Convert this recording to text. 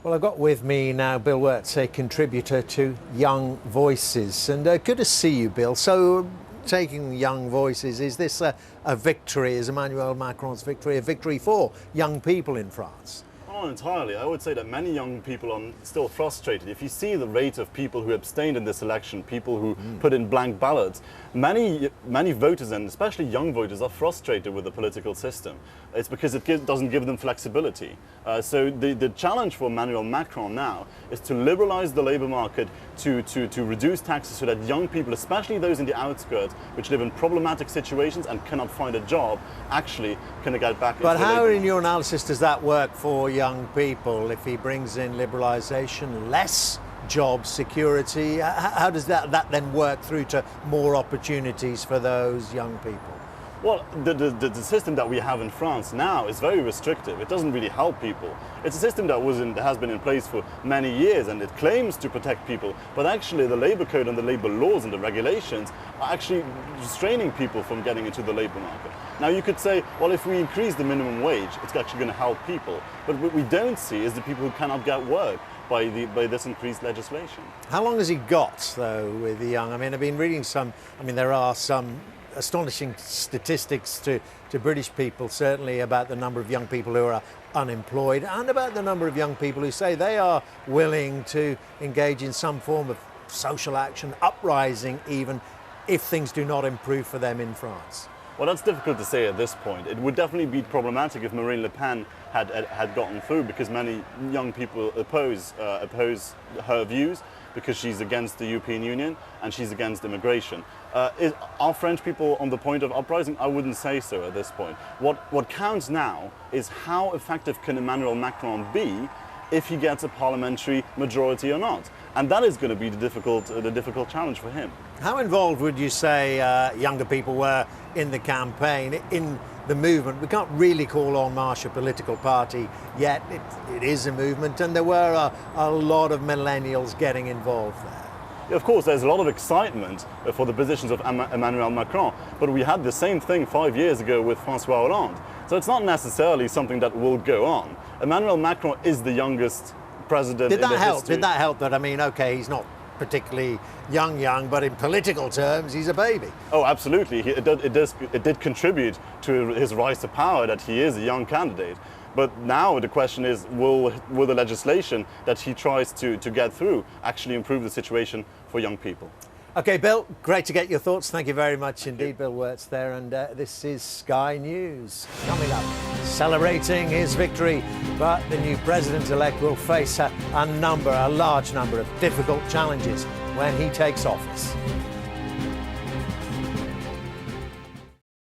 Well, I've got with me now Bill Wirtz, a contributor to Young Voices. And good to see you, Bill. So, taking Young Voices, is this a victory? Is Emmanuel Macron's victory a victory for young people in France? Not entirely. I would say that many young people are still frustrated. If you see the rate of people who abstained in this election, people who put in blank ballots, many voters, and especially young voters, are frustrated with the political system. It's because it doesn't give them flexibility. So the challenge for Emmanuel Macron now is to liberalize the labor market, to reduce taxes so that young people, especially those in the outskirts, which live in problematic situations and cannot find a job, actually can get back into the labor market. But how, in your analysis, does that work for young people if he brings in liberalisation, less job security? How does that then work through to more opportunities for those young people? Well, the system that we have in France now is very restrictive. It doesn't really help people. It's a system that has been in place for many years, and it claims to protect people, but actually the labor code and the labor laws and the regulations are actually restraining people from getting into the labor market. Now you could say, well, if we increase the minimum wage, it's actually going to help people. But what we don't see is the people who cannot get work by this increased legislation. How long has he got, though, with the young? I mean, I've been reading there are some astonishing statistics to British people, certainly about the number of young people who are unemployed and about the number of young people who say they are willing to engage in some form of social action, uprising even, if things do not improve for them in France. Well, that's difficult to say at this point. It would definitely be problematic if Marine Le Pen had gotten through, because many young people oppose her views, because she's against the European Union and she's against immigration. Are French people on the point of uprising? I wouldn't say so at this point. What counts now is how effective can Emmanuel Macron be if he gets a parliamentary majority or not. And that is going to be the difficult challenge for him. How involved would you say younger people were in the campaign, in the movement? We can't really call En Marche a political party yet. It is a movement, and there were a lot of millennials getting involved there. Of course, there's a lot of excitement for the positions of Emmanuel Macron, but we had the same thing 5 years ago with François Hollande. So it's not necessarily something that will go on. Emmanuel Macron is the youngest president in the history. Did that help? That, I mean, okay, he's not particularly young, but in political terms, he's a baby. Oh, absolutely. It did contribute to his rise to power that he is a young candidate. But now the question is, will the legislation that he tries to get through actually improve the situation for young people? Okay, Bill, great to get your thoughts. Thank you very much indeed, Bill Wirtz there. And this is Sky News. Coming up, celebrating his victory, but the new president-elect will face a large number of difficult challenges when he takes office.